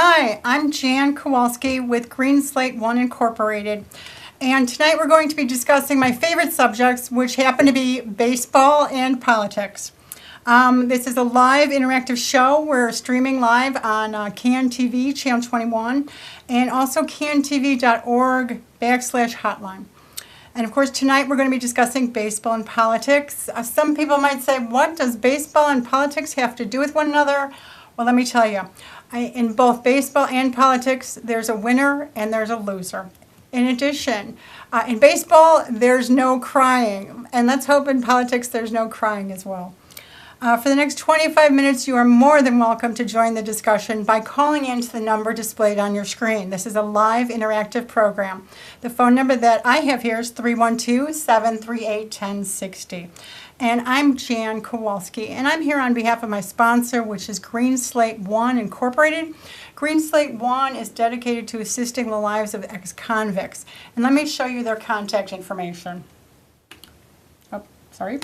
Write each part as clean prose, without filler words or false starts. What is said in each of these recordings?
Hi, I'm Jan Kowalski with Slate I Incorporated, and tonight we're going to be discussing my favorite subjects, which happen to be baseball and politics. This is a live interactive show. We're streaming live on CAN TV, Channel 21, and also cantv.org/hotline. And of course, tonight we're going to be discussing baseball and politics. Some people might say, what does baseball and politics have to do with one another? Well, let me tell you. In both baseball and politics, there's a winner and there's a loser. In addition, in baseball, there's no crying. And let's hope in politics there's no crying as well. For the next 25 minutes, you are more than welcome to join the discussion by calling in to the number displayed on your screen. This is a live interactive program. The phone number that I have here is 312-738-1060. And I'm Jan Kowalski, and I'm here on behalf of my sponsor, which is Slate I Incorporated. Slate I is dedicated to assisting the lives of ex-convicts. And let me show you their contact information. Oh, sorry.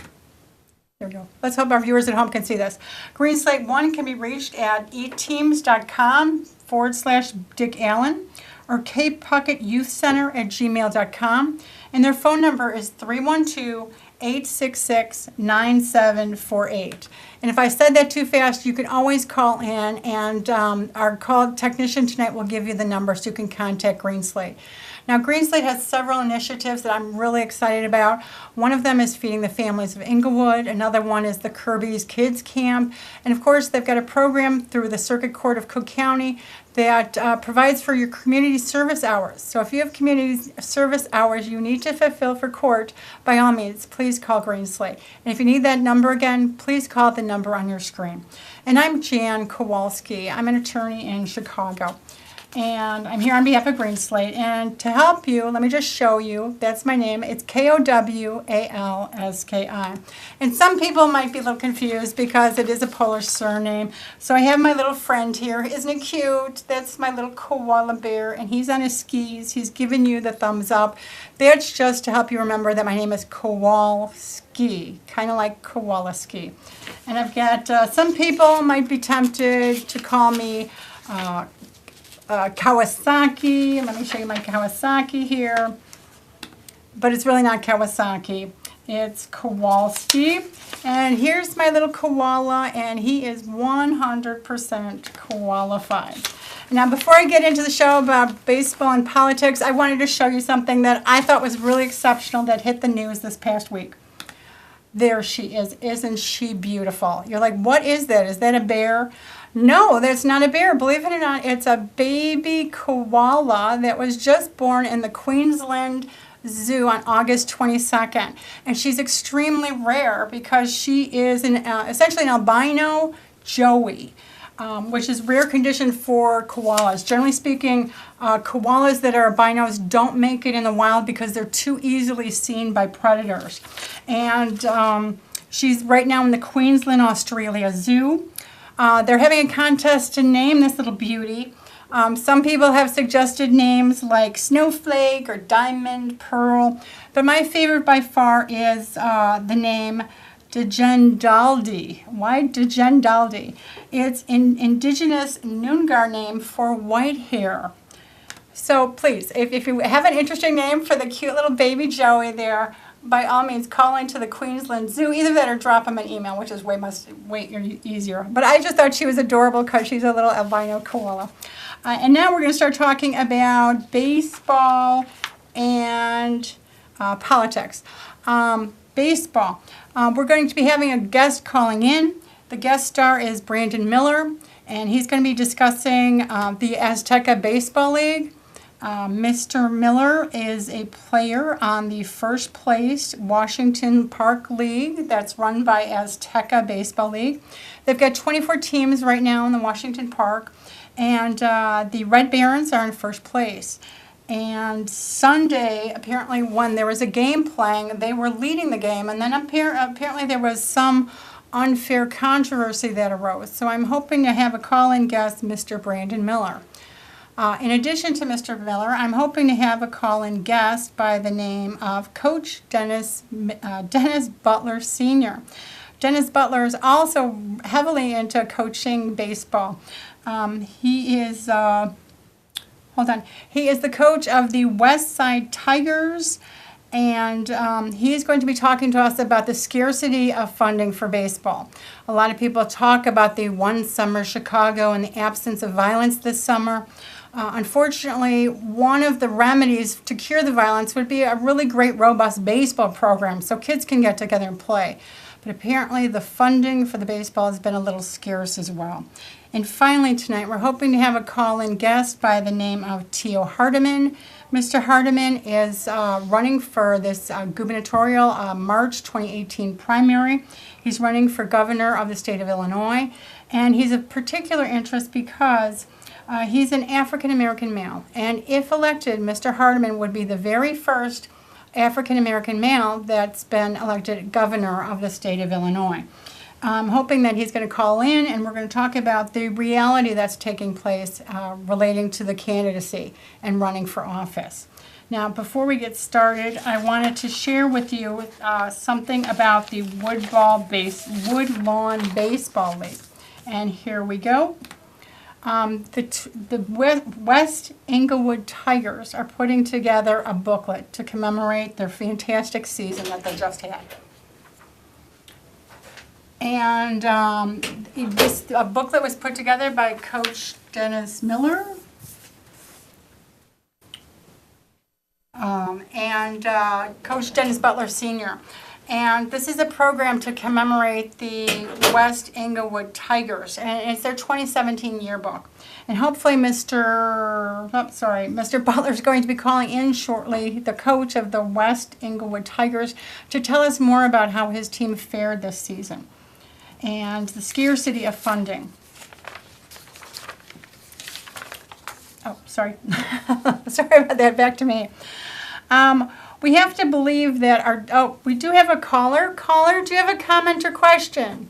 There we go. Let's hope our viewers at home can see this. Slate I can be reached at eteams.com/Dick Allen or capepucketyouthcenter@gmail.com. And their phone number is 312-866-9748. And if I said that too fast, you can always call in, and our call technician tonight will give you the number so you can contact Slate. Now, Slate has several initiatives that I'm really excited about. One of them is Feeding the Families of Inglewood. Another one is the Kirby's Kids Camp. And of course, they've got a program through the Circuit Court of Cook County that provides for your community service hours. So if you have community service hours you need to fulfill for court, by all means, please call Slate. And if you need that number again, please call the number on your screen. And I'm Jan Kowalski. I'm an attorney in Chicago. And I'm here on behalf of Slate. And to help you, let me just show you. That's my name. It's Kowalski. And some people might be a little confused because it is a Polish surname. So I have my little friend here. Isn't it cute? That's my little koala bear. And he's on his skis. He's giving you the thumbs up. That's just to help you remember that my name is Kowalski, kind of like Kowalski. And I've got some people might be tempted to call me Kawasaki. Let me show you my Kawasaki here. But it's really not Kawasaki. It's Kowalski. And here's my little koala, and he is 100% qualified. Now, before I get into the show about baseball and politics, I wanted to show you something that I thought was really exceptional that hit the news this past week. There she is. Isn't she beautiful? You're like, what is that? Is that a bear? No, that's not a bear. Believe it or not, it's a baby koala that was just born in the Queensland Zoo on August 22nd. And she's extremely rare because she is essentially an albino joey, which is rare condition for koalas. Generally speaking, koalas that are albinos don't make it in the wild because they're too easily seen by predators. And she's right now in the Queensland, Australia Zoo. They're having a contest to name this little beauty. Some people have suggested names like Snowflake or Diamond, Pearl, but my favorite by far is the name Djendaldi. Why Djendaldi? It's an indigenous Noongar name for white hair. So please, if you have an interesting name for the cute little baby Joey there, by all means, call into the Queensland Zoo. Either that or drop them an email, which is way easier. But I just thought she was adorable because she's a little albino koala. And now we're going to start talking about baseball and politics. Baseball. We're going to be having a guest calling in. The guest star is Brandon Miller, and he's going to be discussing the Azteca Baseball League. Mr. Miller is a player on the first place Washington Park League that's run by Azteca Baseball League. They've got 24 teams right now in the Washington Park, and the Red Barons are in first place. And Sunday, apparently when there was a game playing, they were leading the game, and then apparently there was some unfair controversy that arose. So I'm hoping to have a call-in guest, Mr. Brandon Miller. In addition to Mr. Miller, I'm hoping to have a call-in guest by the name of Coach Dennis Butler Sr. Dennis Butler is also heavily into coaching baseball. He is, hold on, he is the coach of the West Side Tigers, and he's going to be talking to us about the scarcity of funding for baseball. A lot of people talk about the one summer Chicago and the absence of violence this summer. Unfortunately, one of the remedies to cure the violence would be a really great, robust baseball program so kids can get together and play. But apparently the funding for the baseball has been a little scarce as well. And finally tonight, we're hoping to have a call-in guest by the name of Theo Hardiman. Mr. Hardiman is running for this gubernatorial March 2018 primary. He's running for governor of the state of Illinois. And he's of particular interest because he's an African-American male. And if elected, Mr. Hardiman would be the very first African-American male that's been elected governor of the state of Illinois. I'm hoping that he's going to call in and we're going to talk about the reality that's taking place relating to the candidacy and running for office. Now, before we get started, I wanted to share with you something about the Woodlawn Baseball League. And here we go. The West Englewood Tigers are putting together a booklet to commemorate their fantastic season that they just had. And this booklet was put together by Coach Dennis Miller and Coach Dennis Butler Sr. And this is a program to commemorate the West Englewood Tigers, and it's their 2017 yearbook. And hopefully Mr. Butler is going to be calling in shortly, the coach of the West Englewood Tigers, to tell us more about how his team fared this season and the scarcity of funding. Oh, sorry. Sorry about that. Back to me. We have to believe that we do have a caller. Caller, do you have a comment or question?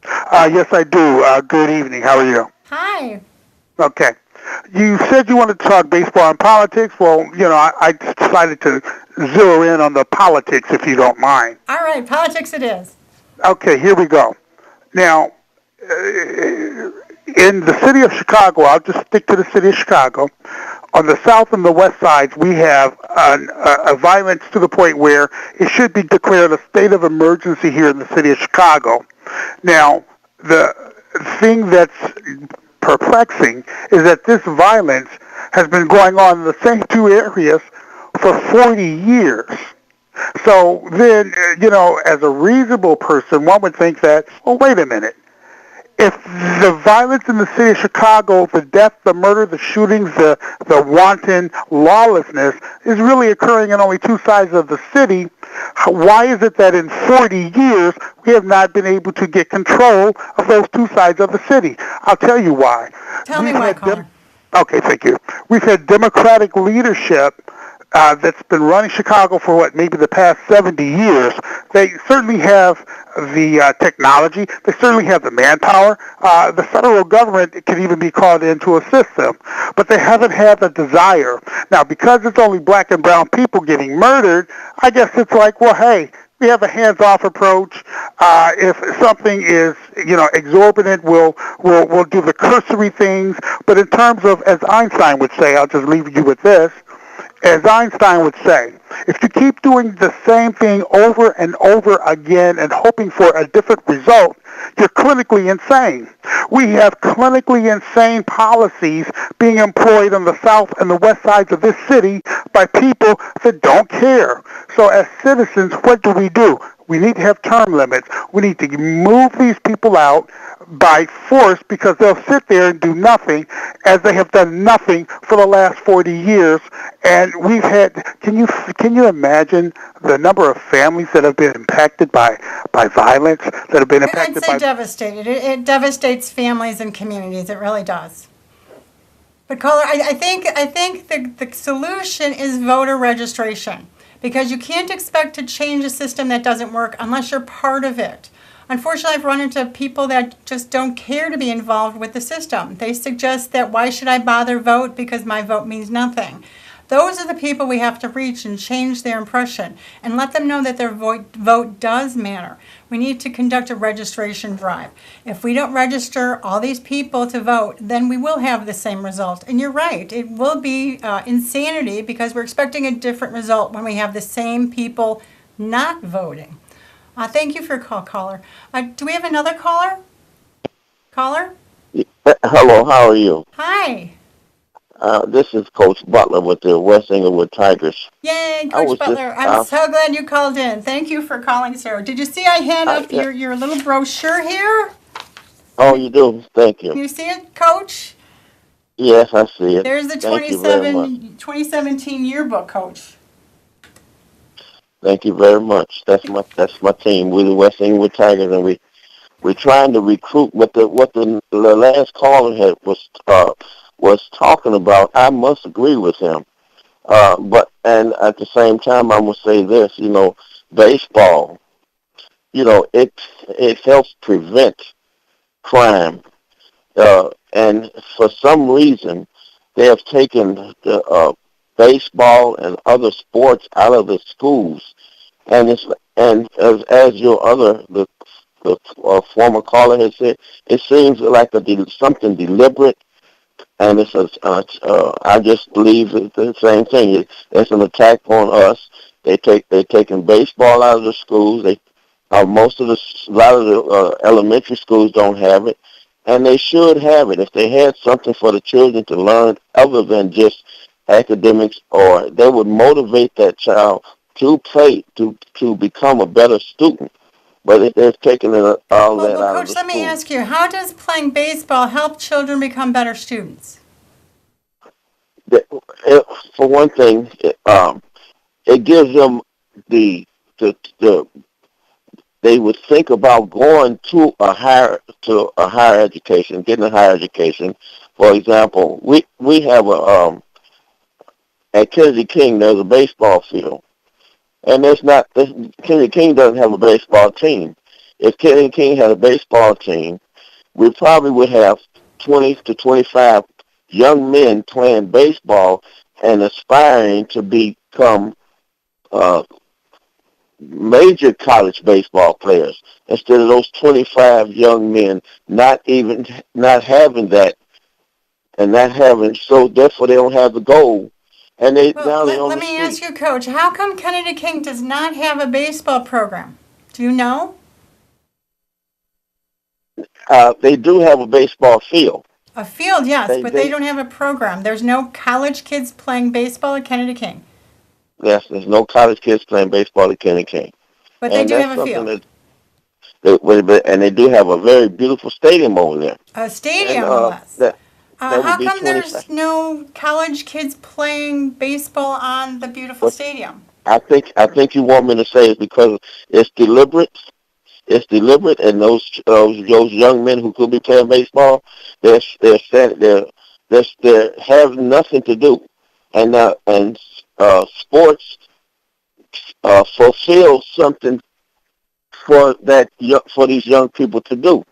Yes, I do. Good evening. How are you? Hi. Okay. You said you wanted to talk baseball and politics. Well, I decided to zero in on the politics, if you don't mind. All right. Politics it is. Okay, here we go. Now, in the city of Chicago, I'll just stick to the city of Chicago. On the south and the west sides, we have a violence to the point where it should be declared a state of emergency here in the city of Chicago. Now, the thing that's perplexing is that this violence has been going on in the same two areas for 40 years. So then, as a reasonable person, one would think that, well, wait a minute. If the violence in the city of Chicago, the death, the murder, the shootings, the wanton lawlessness is really occurring in only two sides of the city, why is it that in 40 years we have not been able to get control of those two sides of the city? I'll tell you why. Tell me why, caller. Okay, thank you. We've had Democratic leadership that's been running Chicago for maybe the past 70 years. They certainly have the technology. They certainly have the manpower. The federal government can even be called in to assist them. But they haven't had the desire. Now, because it's only black and brown people getting murdered, I guess it's like, well, hey, we have a hands-off approach. If something is, exorbitant, we'll do the cursory things. But in terms of, as Einstein would say, I'll just leave you with this, as Einstein would say, if you keep doing the same thing over and over again and hoping for a different result, you're clinically insane. We have clinically insane policies being employed on the south and the west sides of this city by people that don't care. So as citizens, what do? We need to have term limits. We need to move these people out by force because they'll sit there and do nothing as they have done nothing for the last 40 years. And we've had, can you imagine the number of families that have been impacted by violence, that have been impacted by... I'd say devastated. It devastates families and communities. It really does. But caller, I think the solution is voter registration. Because you can't expect to change a system that doesn't work unless you're part of it. Unfortunately, I've run into people that just don't care to be involved with the system. They suggest that why should I bother vote because my vote means nothing. Those are the people we have to reach and change their impression and let them know that their vote does matter. We need to conduct a registration drive. If we don't register all these people to vote, then we will have the same result. And you're right, it will be insanity because we're expecting a different result when we have the same people not voting. Thank you for your call, caller. Do we have another caller? Caller? Hello, how are you? Hi. This is Coach Butler with the West Englewood Tigers. Yay, I Coach was just, Butler. I'm so glad you called in. Thank you for calling, sir. Did you see I had up yeah. your little brochure here? Oh, you do? Thank you. Can you see it, Coach? Yes, I see it. There's the Thank you very much. 2017 yearbook, Coach. Thank you very much. That's my team. We're the West Englewood Tigers, and we're trying to recruit. What the last caller was talking about. I must agree with him. And at the same time, I will say this. Baseball. It helps prevent crime. And for some reason, they have taken the baseball and other sports out of the schools. And as your the former caller has said, it seems like something deliberate, and I just believe it's the same thing. It's an attack on us. They're taking baseball out of the schools. A lot of the elementary schools don't have it, and they should have it. If they had something for the children to learn other than just academics, or they would motivate that child to play, to become a better student. But if they're taking all that out of Coach, the let me school, ask you, how does playing baseball help children become better students? for one thing, it gives them the they would think about going to a higher education, getting a higher education. For example, we have at Kennedy King there's a baseball field, and Kennedy King doesn't have a baseball team. If Kennedy King had a baseball team, we probably would have 20 to 25 young men playing baseball and aspiring to become uh, major college baseball players, instead of those 25 young men not having that, and not having, so therefore they don't have the goal, and now they're on Let the me street. ask you, Coach, how come Kennedy King does not have a baseball program? Do you know? They do have a baseball field. A field, yes, but they They don't have a program. There's no college kids playing baseball at Kennedy King, Yes, there's no college kids playing baseball at Kennedy King, but they and do that's have a something field. and they do have a very beautiful stadium over there, A and stadium, no less. that would How be come 25. there's no college kids playing baseball on the beautiful stadium? I think you want me to say it's because it's deliberate. It's deliberate, and those young men who could be playing baseball, they have nothing to do, and sports fulfill something for these young people to do,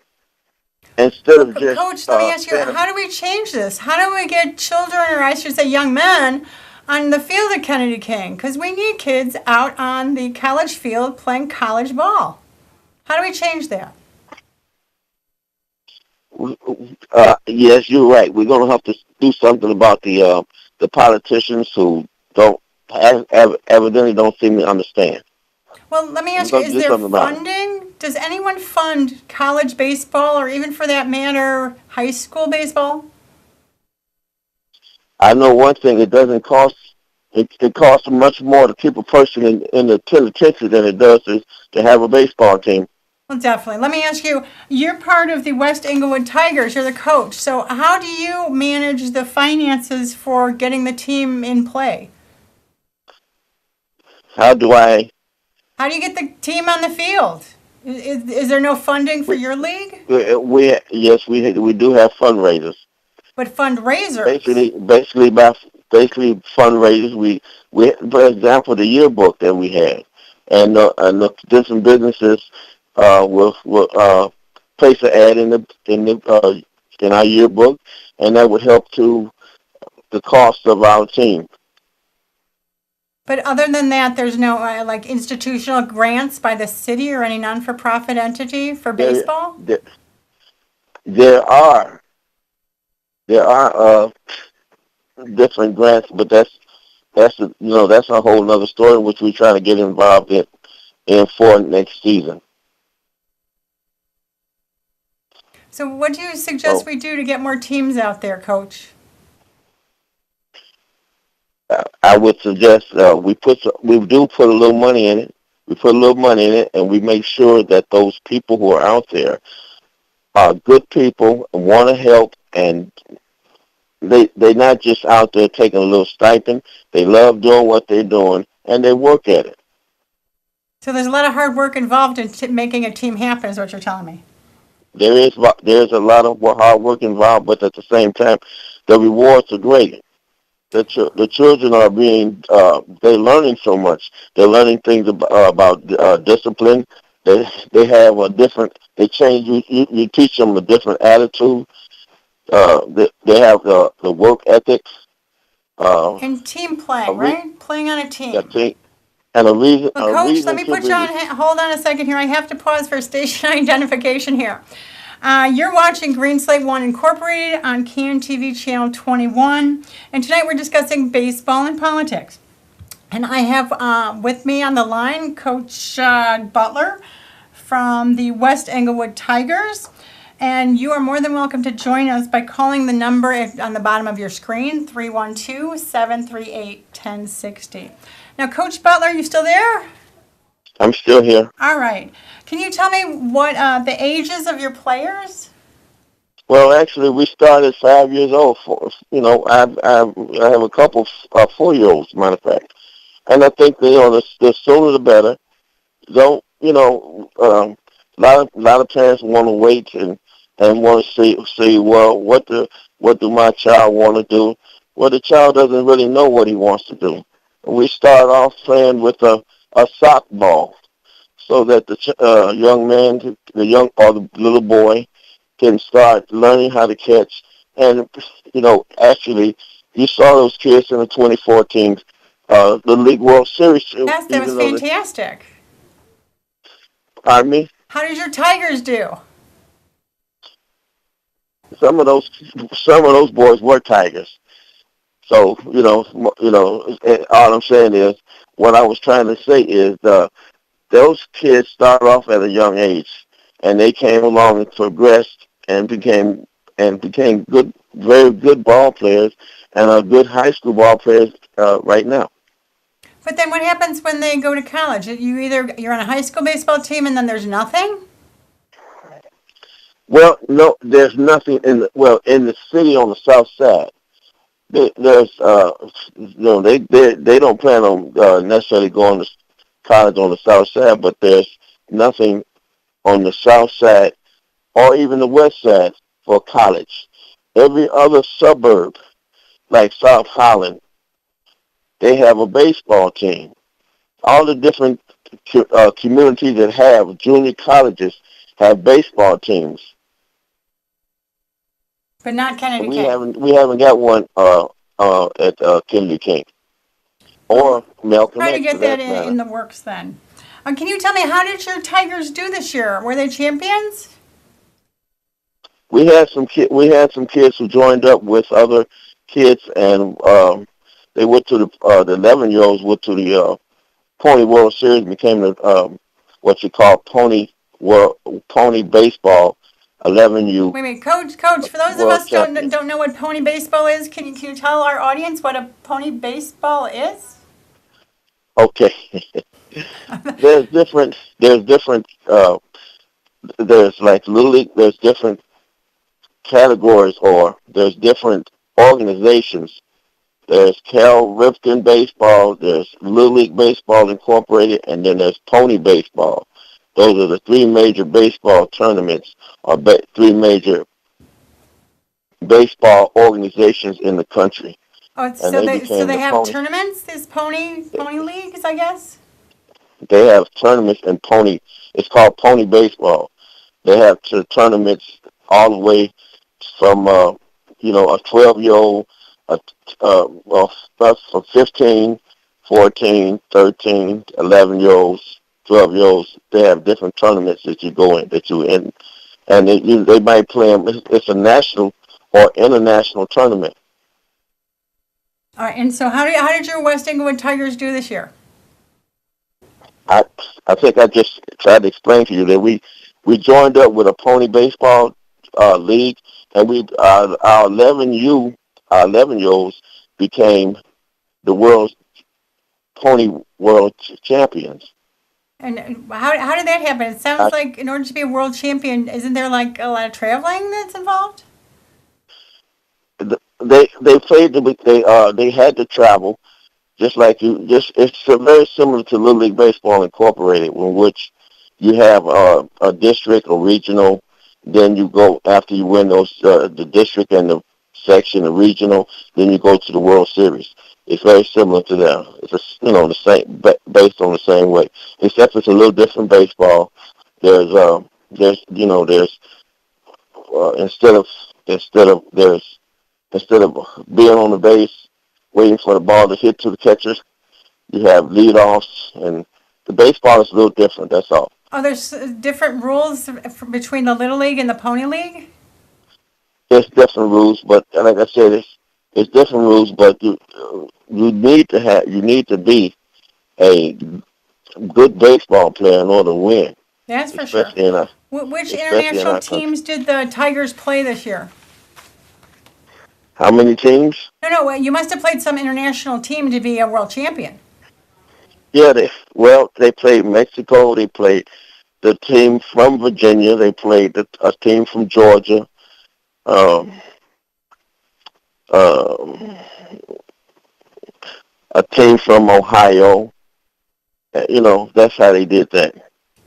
instead Well, of just Coach, let me ask you, saying, how do we change this? How do we get children, or I should say young men, on the field at Kennedy King? Because we need kids out on the college field playing college ball. How do we change that? yes, you're right. We're going to have to do something about the politicians who don't evidently don't seem to understand. Well, let me We're ask you, going to is do there something about it. funding? Does anyone fund college baseball, or even for that matter, high school baseball? I know one thing: it doesn't cost. It costs much more to keep a person in the penitentiary than it does to have a baseball team. Well, definitely. Let me ask you, you're part of the West Englewood Tigers. You're the coach. So how do you manage the finances for getting the team in play? How do I? How do you get the team on the field? Is there no funding for We, your league? yes, we do have fundraisers. But fundraisers. Basically fundraisers. We for example, the yearbook that we had, and the different businesses will place an ad in our yearbook, and that would help to the cost of our team. But other than that, there's no like institutional grants by the city or any non-for-profit entity for There, baseball? there, there are there are different grants, but that's a whole other story which we're trying to get involved in for next season. So what do you suggest So we do to get more teams out there, Coach? I would suggest we do put a little money in it. We put a little money in it, and we make sure that those people who are out there are good people and want to help, and they're not just out there taking a little stipend. They love doing what they're doing, and they work at it. So there's a lot of hard work involved in making a team happen, is what you're telling me. There's a lot of hard work involved, but at the same time, the rewards are great. The children are they're learning so much. They're learning things about discipline. They have a different. They change. You teach them a different attitude. They have the work ethics. Uh, And team a playing, re, right? Playing on a I team. think, and Well, a Coach, let reason me to put you on. be. Hold on a second here. I have to pause for station identification here. You're watching Green Slate 1 Incorporated on CAN TV Channel 21. And tonight we're discussing baseball and politics. And I have with me on the line Coach Butler from the West Englewood Tigers. And you are more than welcome to join us by calling the number on the bottom of your screen, 312-738-1060. Now, Coach Butler, you still there? I'm still here. All right. Can you tell me what the ages of your players? Well, actually, we started 5 years old. I have a couple 4 year olds, matter of fact, and I think the sooner the better. Don't a lot of parents want to wait and want to see well what do my child want to do? Well, the child doesn't really know what he wants to do. We start off playing with a sock ball so that the young man, the young or the little boy, can start learning how to catch. And actually, you saw those kids in the 2014 the League World Series. Yes, that was Even though fantastic. pardon me, How did your Tigers do? some of those boys were Tigers. So all I'm saying is what I was trying to say is those kids started off at a young age, and they came along and progressed and became good, very good ball players, and are good high school ball players right now. But then what happens when they go to college? You're on a high school baseball team and then there's nothing? Well, no, there's nothing in the city on the south side. There's they don't plan on necessarily going to college on the south side, but there's nothing on the south side or even the west side for college. Every other suburb, like South Holland, they have a baseball team. All the different communities that have junior colleges have baseball teams. But not Kennedy King. We haven't got one at Kennedy King Well, or Malcolm try to X for get that that matter. in the works then. Can you tell me, how did your Tigers do this year? Were they champions? We had some kids who joined up with other kids, and they went to the 11-year-olds went to the Pony World Series, became the what you call Pony Baseball 11U Wait, Coach. For those of World us Champions. don't know what pony baseball is, can you tell our audience what a pony baseball is? Okay, there's like little league. There's different categories, or there's different organizations. There's Cal Ripken Baseball, there's Little League Baseball Incorporated, and then there's Pony Baseball. Those are the three major baseball tournaments, or three major baseball organizations in the country. Oh, And so they they became the have Pony. tournaments. These pony leagues, I guess. They have tournaments in Pony. It's called Pony Baseball. They have tournaments all the way from a 12-year-old, well, that's from 15 14, 13, 11-year-olds, 12-year-olds. They have different tournaments that you go in, that you in, and they might play them. It's a national or international tournament. All right, and so how did your West Englewood Tigers do this year? I I think I just tried to explain to you that we joined up with a pony baseball league, and our 11-year-olds became the world champions. And how did that happen? It sounds I, like in order to be a world champion, isn't there like a lot of traveling that's involved? they played they had to travel just like you just it's very similar to Little League Baseball Incorporated, in which you have a district or regional, then you go after you win those the district and the section, the regional, then you go to the World Series. It's very similar to that. It's the same based on the same way, except it's a little different baseball. There's instead of instead of being on the base waiting for the ball to hit to the catchers, you have leadoffs, and the baseball is a little different. That's all. Oh, there's different rules between the Little League and the Pony League? There's different rules, but like I said, it's different rules. But you need to be a good baseball player in order to win. That's for sure. Which international teams did the Tigers play this year? How many teams? No, you must have played some international team to be a world champion. Yeah, they played Mexico. They played the team from Virginia. They played a team from Georgia. Um, um, a team from Ohio. That's how they did that.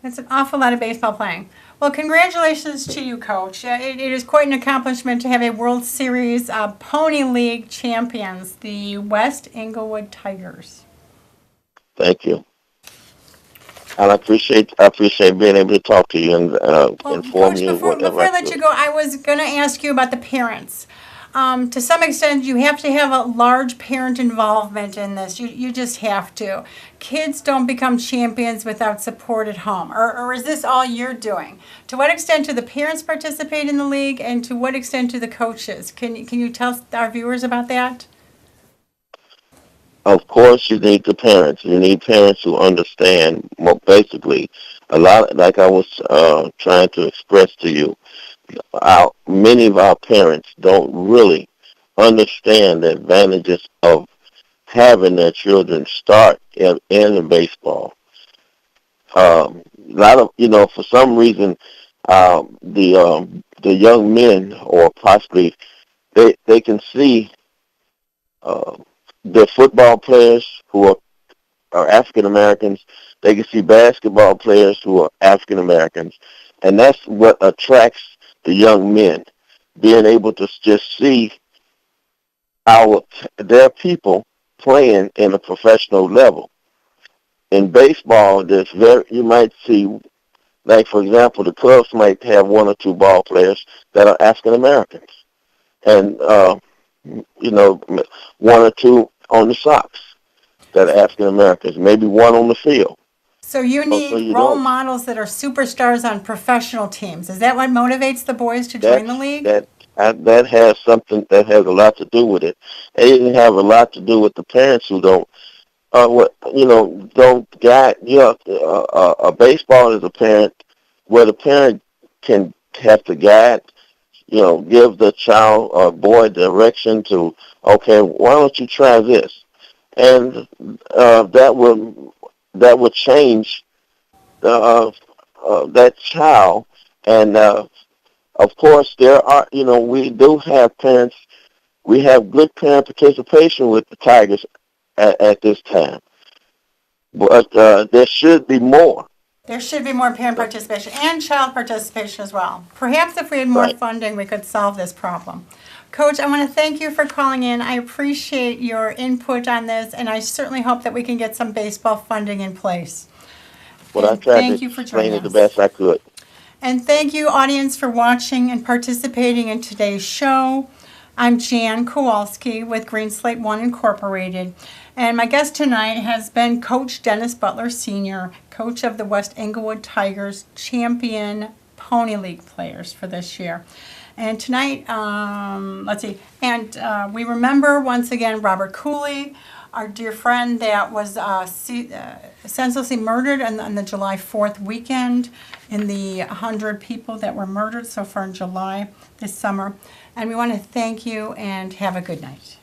That's an awful lot of baseball playing. Well, congratulations to you, Coach. It is quite an accomplishment to have a World Series Pony League champions, the West Englewood Tigers. Thank you. And I appreciate being able to talk to you and inform Coach, you before I let could. you go, I was going to ask you about the parents. To some extent, you have to have a large parent involvement in this. You just have to. Kids don't become champions without support at home. Or is this all you're doing? To what extent do the parents participate in the league, and to what extent do the coaches? Can you tell our viewers about that? Of course, you need the parents. You need parents who understand. Well, basically, a lot, like I was trying to express to you, many of our parents don't really understand the advantages of having their children start in baseball. A lot of, for some reason, the young men, or possibly they can see the football players who are African Americans. They can see basketball players who are African Americans, and that's what attracts the young men, being able to just see their people playing in a professional level. In baseball, you might see, like for example, the Cubs might have one or two ball players that are African Americans, and one or two on the Sox that are African Americans, maybe one on the field. So you need role models that are superstars on professional teams. Is that what motivates the boys to join the league? That has a lot to do with it. It didn't have a lot to do with the parents who don't guide. A baseball is a parent where the parent can have to guide, give the child or boy direction to, okay, why don't you try this? And that would change that child. And of course, there are, we do have parents. We have good parent participation with the Tigers at this time, but there should be more. There should be more parent participation and child participation as well. Perhaps if we had more funding, we could solve this problem. Coach, I want to thank you for calling in. I appreciate your input on this, and I certainly hope that we can get some baseball funding in place. Well, I tried to explain it the best I could. And thank you, audience, for watching and participating in today's show. I'm Jan Kowalski with Green Slate I Incorporated, and my guest tonight has been Coach Dennis Butler Sr., coach of the West Englewood Tigers, champion Pony League players for this year. And tonight, we remember once again Robert Cooley, our dear friend that was senselessly murdered on the July 4th weekend, in the 100 people that were murdered so far in July this summer. And we want to thank you and have a good night.